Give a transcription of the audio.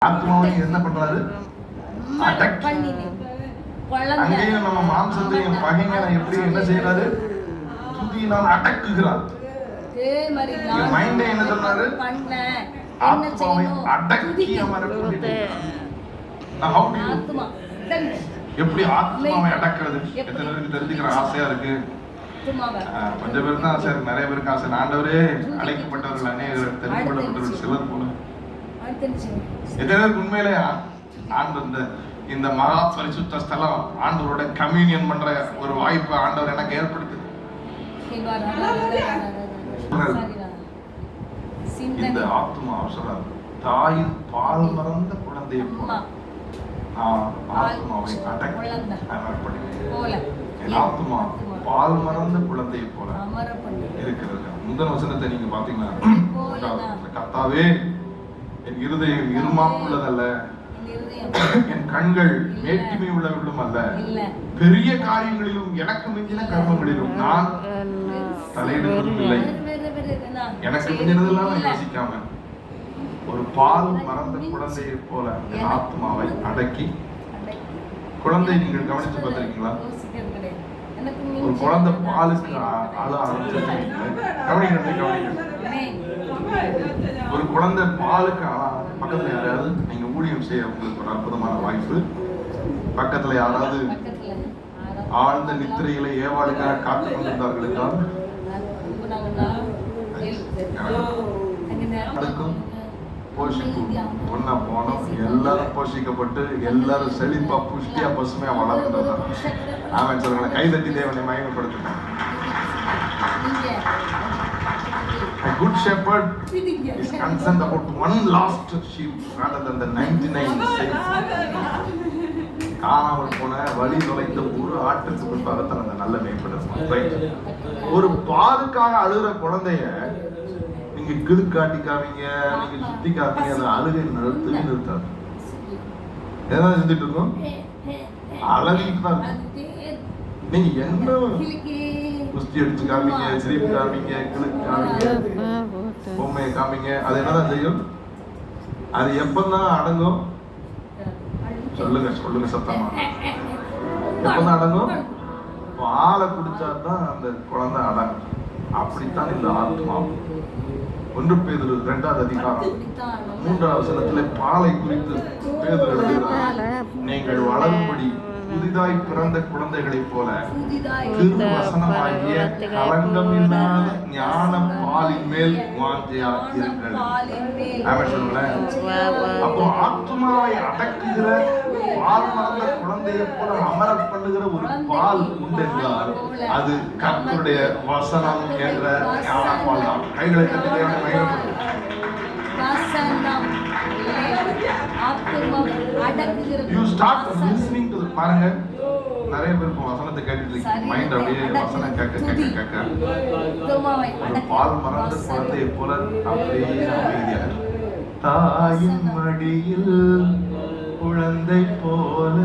ஆத்மாவை என்ன பண்றாரு? அங்கேயும் நம்ம மாம்சத்தையும் பகைஞனை எப்படி என்ன செய்யறாரு? துதியினால் அடக்குகிறார். மைண்டை என்ன சொல்றாரு? ஆத்மாவை அடக்கி அமர எப்படி ஆத்மாவை அடக்கிறது? எத்தனை பேருக்கு தெரிஞ்சுக்கிற ஆசையா இருக்கு? கொஞ்சம் பேருக்கு தான் ஆசை இருக்கு, நிறைய பேருக்கு ஆசை. ஆண்டவரே அழைக்கப்பட்டவர்கள் அநேகர், தெரிந்துகொள்ளப்பட்டவர்கள் சிலர் போல. எத்தனை பேருக்கு உண்மையிலே ஆண்டு இந்த மகா பரிசுத்த ஸ்தலம் ஆண்டவரோட கம்யூனியன் பண்ற ஒரு வாய்ப்பு ஆண்டவர் எனக்கு ஏற்படுத்து. இந்த ஆத்மா அவசரம் தாயின் பால் மறந்த குழந்தையை போல ஆத்மாவை ஆத்மா பால் மறந்த குழந்தையை போல இருக்கிறது. முதல் வசனத்தை நீங்க பாத்தீங்கன்னா, கர்த்தாவே என் இருதயம் இருமாப்புள்ளதல்ல, என் கண்கள் மேட்டிமை உள்ளவர்களும் அல்ல, பெரிய காரியங்களிலும் எனக்கு மிஞ்சின கர்மங்களிலும் நான் தலையிடுவதும் இல்லை. எனக்கு மிஞ்சினதெல்லாம் நான் யோசிக்காம ஒரு பால் மறந்த குழந்தையை போல என் ஆத்மாவை அடக்கி. குழந்தை நீங்கள் கவனித்து பார்த்திருக்கீங்களா? ஒரு குழந்தை பாலுக்கு அழ கவனிக்க. ஒரு குழந்தை பாலுக்கு பக்கத்துல யாராவது நீங்க ஊழியம் செய்ய உங்களுக்கு ஒரு அற்புதமான வாய்ப்பு. பக்கத்துல யாராவது ஆழ்ந்த நித்திரைகளை ஏவாளுக்காக காத்துக் கொண்டிருந்தார்கள் என்றால் அதுக்கும் போஷிக்கும் ஒன்னா போனோம். எல்லாரும் போஷிக்கப்பட்டு எல்லாரும் செழிப்பா புஷ்டியா பசுமையா வளர்ந்துட்டு ஆமாம் சொல்லுங்க. கைதட்டி தேவனை மகிமைப்படுத்துங்க. A good shepherd is concerned about one lost sheep rather than the 99 sheep. காணாமல் போன வழி தொலைத்த ஒரு ஆட்டுக்கு முன்பாகத்தான் அந்த நல்ல மேம்படுத்தும். ஒரு பாலுக்காக அழுகிற குழந்தைய நீங்க கிழு காட்டி காமிங்க, நீங்க சுத்தி காமிங்க, அந்த அழுகை நிறுத்தாது. ஏதாவது இருந்துட்டு இருக்கும், அழகிட்டு தான். நீங்க என்ன குஸ்தி அடிச்சு காமிங்க, சிரிப்பு காமிங்க, கிழக்கு காமிங்க, பொம்மையை காமிங்க, அது என்னதான் செய்யும்? அது எப்பதான் அடங்கும்? சொல்லுங்க சொல்லுங்க சத்தமா. எப்பதான் அடங்கும்? பாலை குடிச்சாதான் அந்த குழந்தை அடங்கும். அப்படித்தான் இந்த ஆத்மா. 1 பேதுரு 2வது அதிகாரம் 3வது வசனத்திலே பாலை குறித்து பேதுரு எழுதுகிறார். நீங்கள் வளரும்படி புதிதாய் பிறந்த குழந்தைகளைப் போல திருவசனமாகிய களங்கம் இல்லாத ஞான பாலின் மேல் வாஞ்சையா இருங்கள். அப்போ ஆத்மாவை அடக்குகிற பால் மறந்த குழந்தையை போல அமர பண்ணுகிற ஒரு பால் உண்டு என்றால் அது கர்த்தருடைய வசனம் என்ற ஞான பால் தான். கைகளை தட்டி you start listening to the பாருங்க. நிறைய பேர் வசனத்தை கேட்டுட்டு மைண்ட் அப்படியே வசனம் கேட்க ஒரு பால் மறந்த குழந்தையை போல அப்படியே அமைதியா. தாயின் மடியில் குழந்தை போல